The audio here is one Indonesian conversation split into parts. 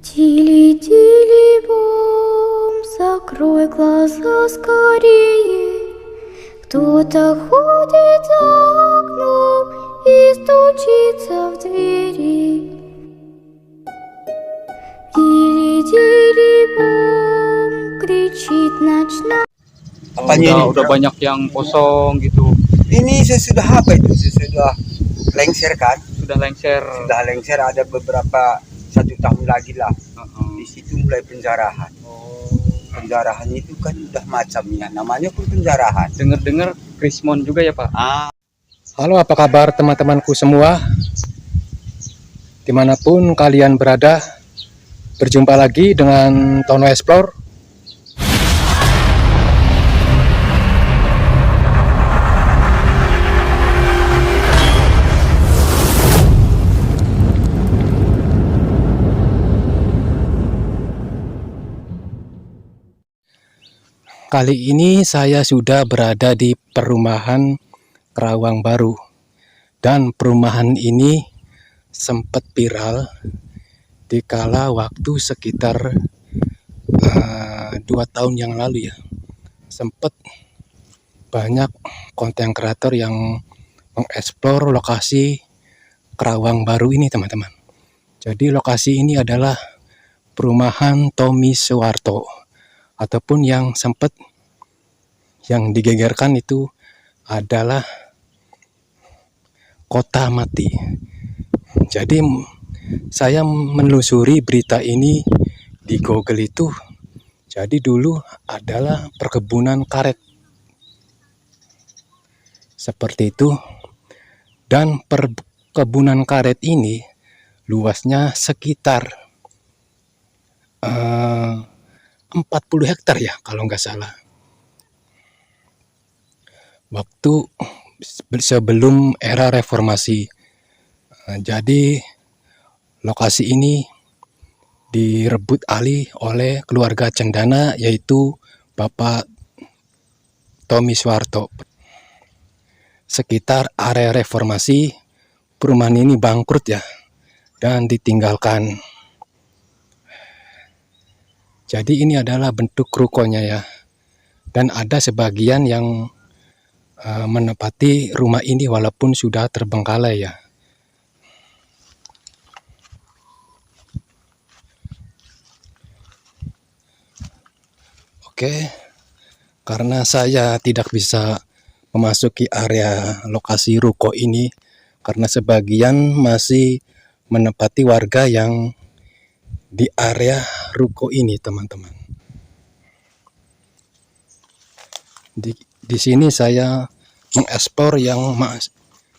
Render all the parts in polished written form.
Тили-тили бом, закрой глаза скорее. Кто-то ходит за окном и стучится в двери. Тили-тили бом, кричит ночная. Apanya udah banyak yang kosong gitu. Ini sesudah apa itu? Sesudah lengser kan? Sudah lengser. Sudah lengser, ada beberapa 1 tahun lagi lah. Di situ mulai penjarahan. Penjarahan itu kan udah macamnya, namanya pun penjarahan. Dengar-dengar Krismon juga ya Pak? Halo, apa kabar teman-temanku semua? Dimanapun kalian berada, berjumpa lagi dengan Tono Explore. Kali ini saya sudah berada di perumahan Kerawang Baru, dan perumahan ini sempat viral di kala waktu sekitar 2 tahun yang lalu ya. Sempat banyak konten kreator yang mengeksplor lokasi Kerawang Baru ini, teman-teman. Jadi lokasi ini adalah perumahan Tommy Soeharto, ataupun yang sempat yang digegerkan itu adalah kota mati. Jadi saya menelusuri berita ini di Google itu. Jadi dulu adalah perkebunan karet seperti itu, dan perkebunan karet ini luasnya sekitar 40 hektar ya kalau nggak salah. Waktu sebelum era reformasi. Jadi lokasi ini direbut alih oleh keluarga Cendana, yaitu Bapak Tommy Soeharto. Sekitar area reformasi, perumahan ini bangkrut ya, dan ditinggalkan. Jadi ini adalah bentuk rukonya ya, dan ada sebagian yang menempati rumah ini walaupun sudah terbengkalai ya. Oke, karena saya tidak bisa memasuki area lokasi ruko ini karena sebagian masih menempati warga yang di area ruko ini, teman-teman. Di sini saya mengeksplor yang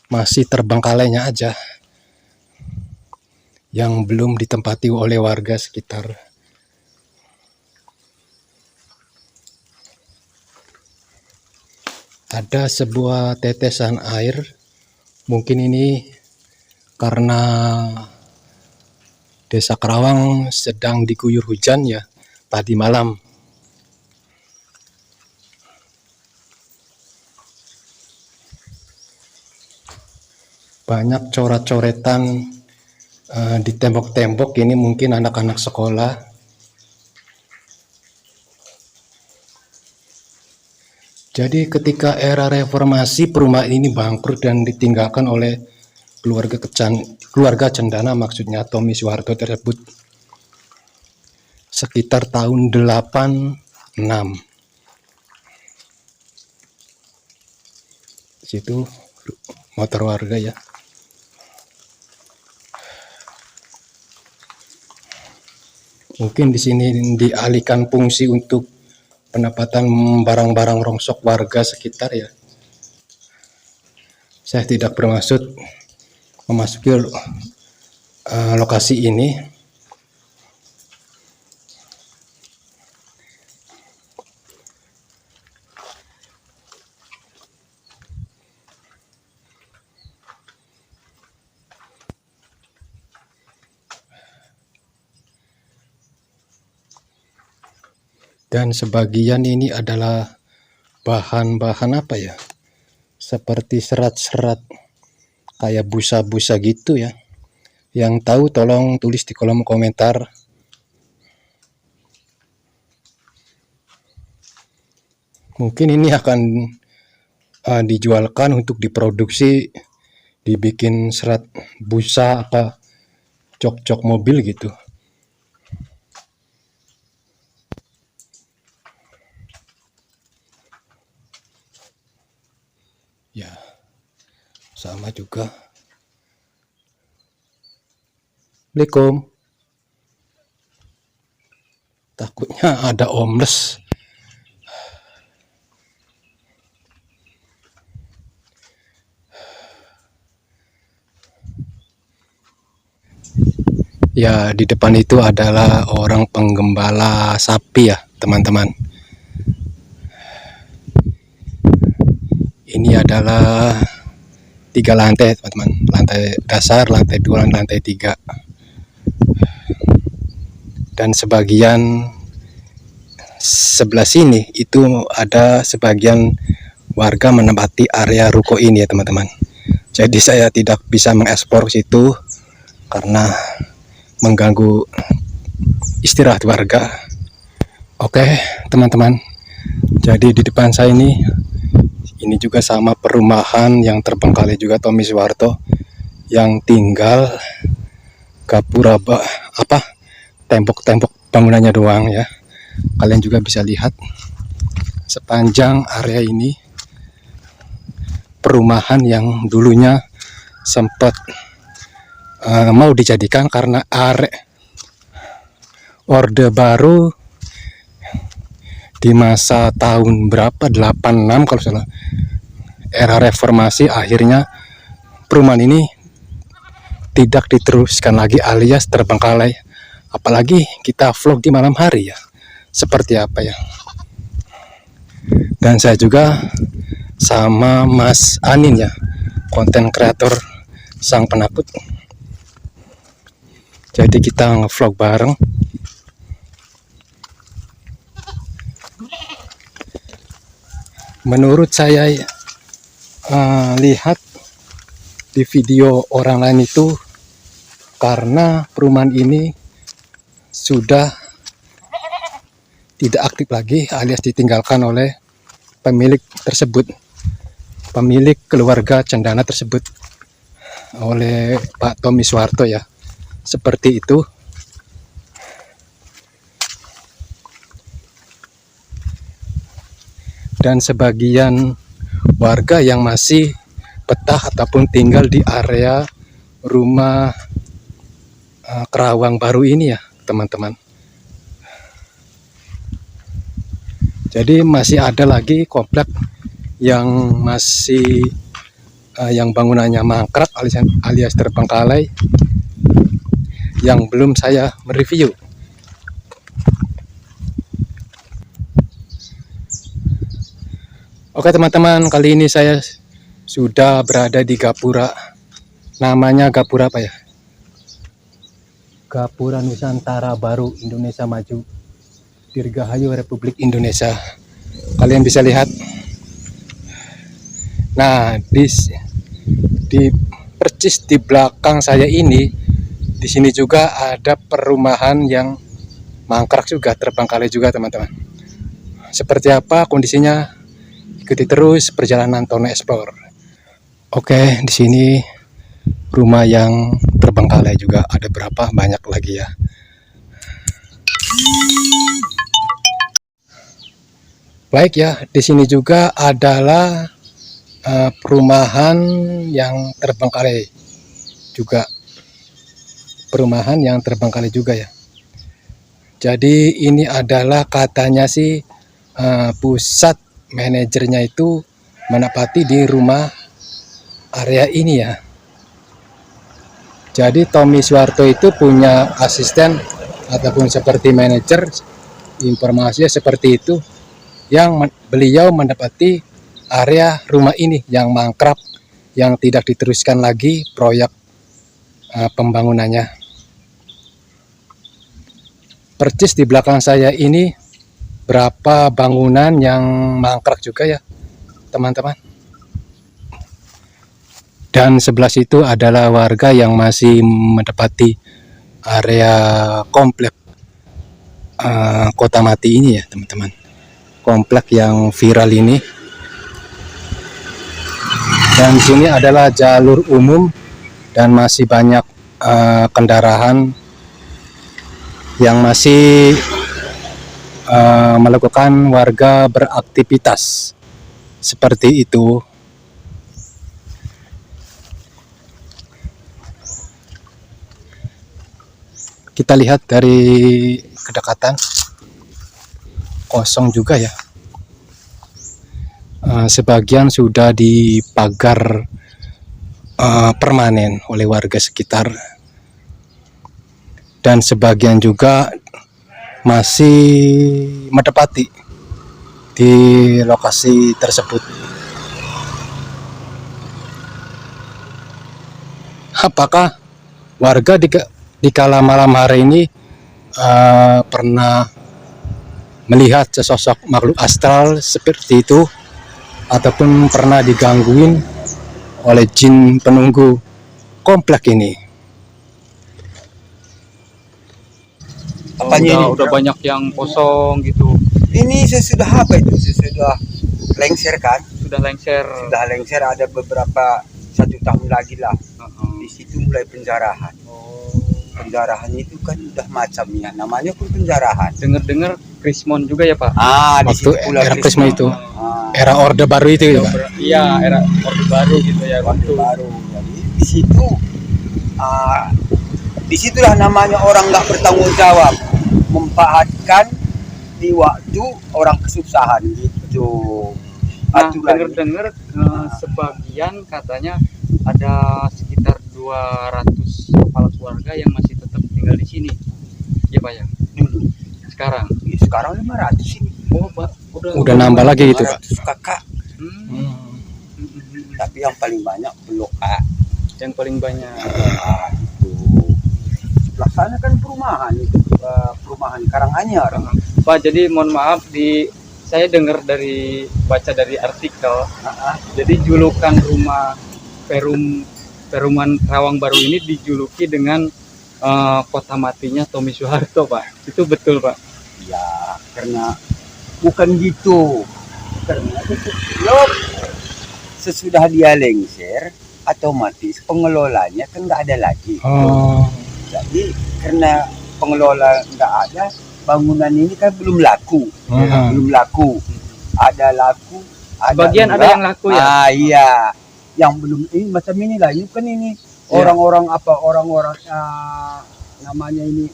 masih terbengkalainya aja, yang belum ditempati oleh warga sekitar. Ada sebuah tetesan air, mungkin ini karena Desa Kerawang sedang diguyur hujan ya tadi malam. Banyak coret-coretan di tembok-tembok, ini mungkin anak-anak sekolah. Jadi ketika era reformasi, perumahan ini bangkrut dan ditinggalkan oleh keluarga Cendana, maksudnya Tommy Soeharto tersebut, sekitar tahun 86. Situ motor warga ya. Mungkin di sini dialihkan fungsi untuk penempatan barang-barang rongsok warga sekitar ya. Saya tidak bermaksud memasuki lokasi ini. Dan sebagian ini adalah bahan-bahan apa ya, seperti serat-serat kayak busa-busa gitu ya. Yang tahu tolong tulis di kolom komentar Mungkin ini akan dijualkan untuk diproduksi, dibikin serat busa apa jok-jok mobil gitu. Ya, sama juga. Assalamualaikum. Takutnya ada homeless. Ya, di depan itu adalah orang penggembala sapi ya, teman-teman. Ini adalah 3 lantai, teman-teman. Lantai dasar, lantai 2, lantai 3. Dan sebagian sebelah sini itu ada sebagian warga menempati area ruko ini ya, teman-teman. Jadi saya tidak bisa mengekspor situ karena mengganggu istirahat warga. Oke, teman-teman. Jadi di depan saya ini juga sama perumahan yang terbengkalai juga Tommy Soeharto, yang tinggal gapura tembok-tembok bangunannya doang ya. Kalian juga bisa lihat sepanjang area ini perumahan yang dulunya sempat mau dijadikan karena Orde Baru di masa tahun berapa, 86 kalau salah, era reformasi, akhirnya perumahan ini tidak diteruskan lagi alias terbengkalai. Apalagi kita vlog di malam hari ya, seperti apa ya. Dan saya juga sama Mas Anin ya, konten kreator sang penakut. Jadi kita nge-vlog bareng. Menurut saya lihat di video orang lain itu, karena perumahan ini sudah tidak aktif lagi alias ditinggalkan oleh pemilik tersebut, pemilik keluarga cendana tersebut, oleh Pak Tommy Soeharto ya. Seperti itu. Dan sebagian warga yang masih betah ataupun tinggal di area rumah Kerawang Baru ini ya, teman-teman. Jadi masih ada lagi komplek yang masih yang bangunannya mangkrak alias terbengkalai, yang belum saya mereview. Oke teman-teman, kali ini saya sudah berada di gapura. Namanya gapura apa ya? Gapura Nusantara Baru Indonesia Maju, Dirgahayu Republik Indonesia. Kalian bisa lihat. Nah, di percis di belakang saya ini, di sini juga ada perumahan yang mangkrak juga, terbengkalai juga, teman-teman. Seperti apa kondisinya? Ikuti terus perjalanan Tono Explore. Oke, di sini rumah yang terbengkalai juga ada berapa, banyak lagi ya. Baik ya, di sini juga adalah perumahan yang terbengkalai juga. Perumahan yang terbengkalai juga ya. Jadi ini adalah katanya sih pusat manajernya itu menempati di rumah area ini ya. Jadi Tommy Soeharto itu punya asisten ataupun seperti manajer, informasinya seperti itu, yang beliau menempati area rumah ini yang mangkrak, yang tidak diteruskan lagi proyek pembangunannya. Percis di belakang saya ini berapa bangunan yang mangkrak juga ya, teman-teman. Dan sebelah situ adalah warga yang masih menempati area komplek Kota Mati ini ya, teman-teman. komplek yang viral ini. Dan sini adalah jalur umum dan masih banyak kendaraan yang masih melakukan warga beraktivitas seperti itu. Kita lihat dari kedekatan, kosong juga ya. Sebagian sudah dipagar permanen oleh warga sekitar, dan sebagian juga masih menempati di lokasi tersebut. Apakah warga di kala malam hari ini pernah melihat sesosok makhluk astral seperti itu, ataupun pernah digangguin oleh jin penunggu komplek ini? Apanya udah banyak yang kosong gitu. Ini sesudah apa itu? Sesudah lengser kan? Sudah lengser. Sudah lengser, ada beberapa 1 tahun lagi lah. Di situ mulai penjarahan. Penjarahan itu kan udah macamnya, namanya pun penjarahan. Dengar-dengar Krismon juga ya Pak? Di situ Waktu pula era Prisma itu, Ah, era Orde Baru itu ya, Pak? Iya, era Orde Baru gitu ya. Orde Waktu Baru. Jadi di situ, disitulah namanya orang nggak bertanggung jawab, mempaatkan di waktu orang kesusahan gitu. Nah, Aturan. dengar-dengar sebagian katanya ada sekitar 200 kepala keluarga yang masih tetap tinggal di sini. Ya Pak ya? Dulu. Sekarang. Sekarang 500 ini. Oh Pak, Udah nambah lagi gitu, Pak? 500 kakak. Tapi yang paling banyak Blok A. Yang paling banyak. Itu. Sebelah sana kan perumahan itu, perumahan Karanganyar. Pak, jadi mohon maaf, saya dengar baca dari artikel. Jadi julukan rumah Perumahan Rawang Baru ini dijuluki dengan kota matinya Tommy Soeharto, Pak. Itu betul, Pak? Ya, karena bukan gitu. Karena loh, sesudah dia lengser, otomatis pengelolanya kan nggak ada lagi. Jadi karena pengelola nggak ada, bangunan ini kan belum laku. Belum laku. Ada laku, Sebagian ada yang laku ya? Iya. Yang belum ini macam inilah. Ini kan ini orang-orang namanya ini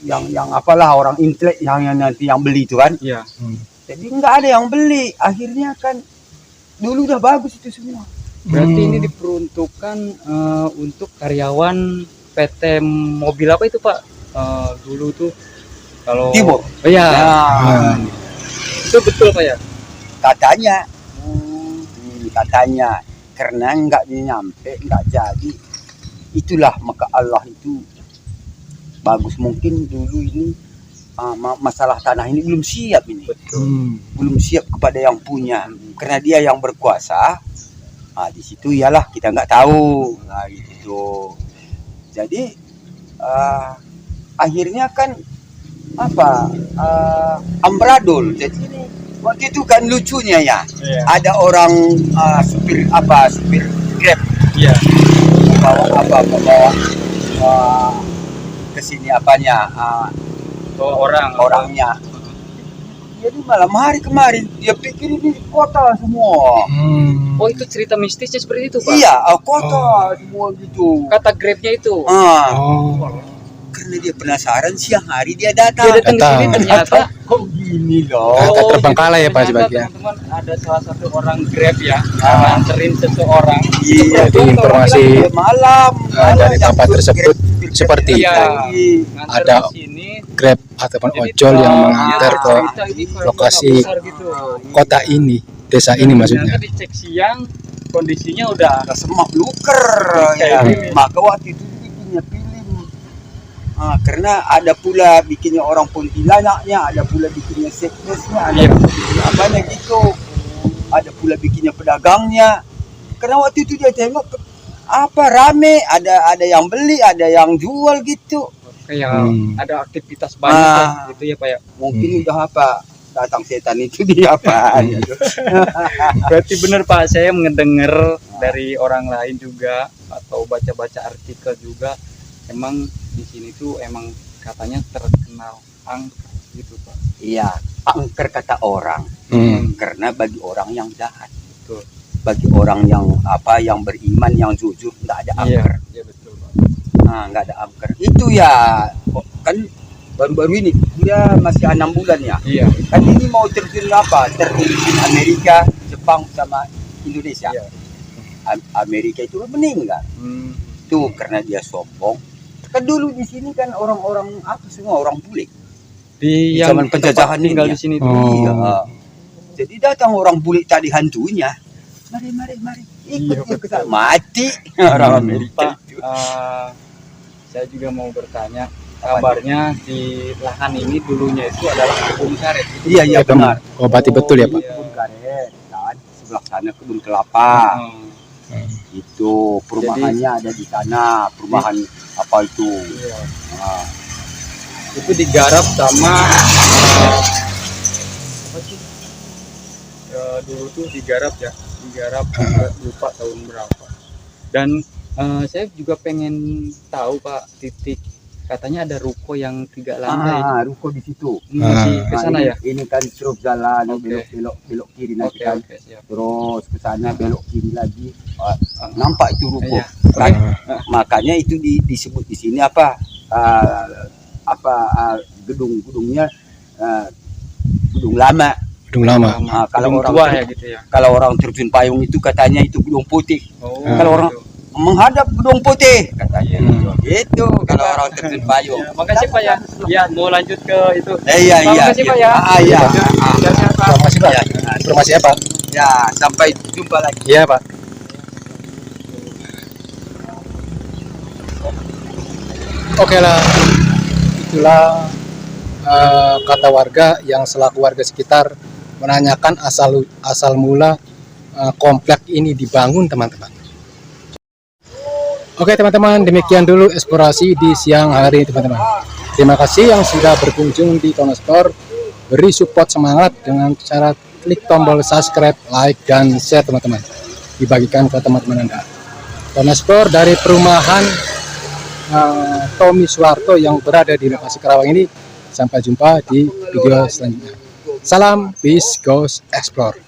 yang apalah, orang intelek yang nanti yang beli itu kan. Iya. Jadi nggak ada yang beli. Akhirnya kan dulu udah bagus itu semua. Berarti ini diperuntukkan untuk karyawan PT mobil apa itu, Pak? Dulu tuh kalau Timo. Oh iya. Itu betul, Pak ya? Katanya. Katanya karena nggak nyampe, nggak jadi. Itulah maka Allah itu bagus. Mungkin dulu ini masalah tanah ini belum siap ini. Betul. Belum siap kepada yang punya. Karena dia yang berkuasa. Di situ ialah kita nggak tahu. Nah gitu. Jadi akhirnya kan amburadul. Jadi ini waktu itu kan lucunya ya. Iya. Ada orang supir Grab. Iya. Bawa ke sini apanya orangnya. Jadi malam hari kemarin dia pikir ini kota semua. Oh, itu cerita mistisnya seperti itu, Pak? Iya, kota semua gitu. Kata Grabnya itu. Karena dia penasaran, siang hari dia datang. Dia datang ke sini ternyata Kok gini loh. Kata terbengkalai ya, Pak, ternyata sebagian. teman-teman ada salah satu orang Grab ya, nganterin seseorang. Iya, Jadi informasi malam dari tempat tersebut seperti Iya. itu. Nganterin Ada sini. Grab ataupun Jadi, ojol yang dia mengantar ke cerita ini kayak lokasi kota besar gitu. kota ini, desa ini maksudnya. Ternyata dicek siang, kondisinya udah semak luker ya. Maka waktu itu bikinnya film. Karena ada pula bikinnya orang Pontianaknya, ada pula bikinnya sektesnya, ada bikinnya apanya gitu. Ada pula bikinnya pedagangnya. Karena waktu itu dia tengok rame, ada yang beli, ada yang jual gitu. kayak ada aktivitas banyak gitu ya, Pak ya. Mungkin udah datang setan itu dia apa? Berarti benar Pak, saya mendengar dari orang lain juga atau baca-baca artikel juga, emang di sini tuh emang katanya terkenal angker gitu Pak. Iya, angker kata orang. Karena bagi orang yang jahat, Betul. bagi orang yang yang beriman, yang jujur, nggak ada angker. Iya betul Pak. Nah, nggak ada angker. Itu ya kan baru-baru ini dia masih 6 bulan ya. Iya. Kan ini mau terjun terjun Amerika, Jepang sama Indonesia. Iya. Amerika itu meninggal. Tuh karena dia sombong. Kan dulu di sini kan orang-orang semua orang bule. Di yang zaman penjajahan tinggal ini di sini Oh. tuh. Iya. Jadi datang orang bule tadi hantunya. Mari. Iya, Ikut mati orang Amerika Pak, itu. saya juga mau bertanya, kabarnya di lahan ini dulunya itu adalah kebun karet. Iya benar. Oh, berarti betul ya Pak? Iya. Kebun karet kan sebelah sana kebun kelapa. Itu perumahannya ada di sana, perumahan apa itu. Iya. Nah, Itu digarap sama apa sih? Dulu tuh digarap lupa tahun berapa. Dan saya juga pengen tahu Pak, titik katanya ada ruko yang 3 lantai. ruko di situ. Masih ke sana ya? Ini kan terus jalan Oke. belok kiri nanti Oke, kan. siap. Terus ke sana belok kiri lagi. Nampak itu ruko. Iya. Kan? Makanya itu disebut di sini gedung-gedungnya gedung lama. Gedung lama. Kalau Gedung orang tua ya gitu ya. Kalau orang terjun payung itu katanya itu gedung putih. Oh, Kalau orang gitu. menghadap gedung putih katanya. Itu kalau orang terjun payung. Ya, makasih Pak ya. Ya, mau lanjut ke itu. Iya. Makasih Pak ya. Iya. Siap-siap, Pak. Terima kasih Pak. Ya. Informasi apa? Ya, sampai jumpa lagi. Iya Pak. Oke lah, itulah kata warga yang selaku warga sekitar menanyakan asal mula komplek ini dibangun teman-teman. Oke teman-teman, demikian dulu eksplorasi di siang hari teman-teman. Terima kasih yang sudah berkunjung di Tonospor. Beri support semangat dengan cara klik tombol subscribe, like, dan share teman-teman. Dibagikan ke teman-teman Anda. Tonospor dari perumahan Tommy Suharto yang berada di lokasi Karawang ini. Sampai jumpa di video selanjutnya. Salam, peace, goes, explore.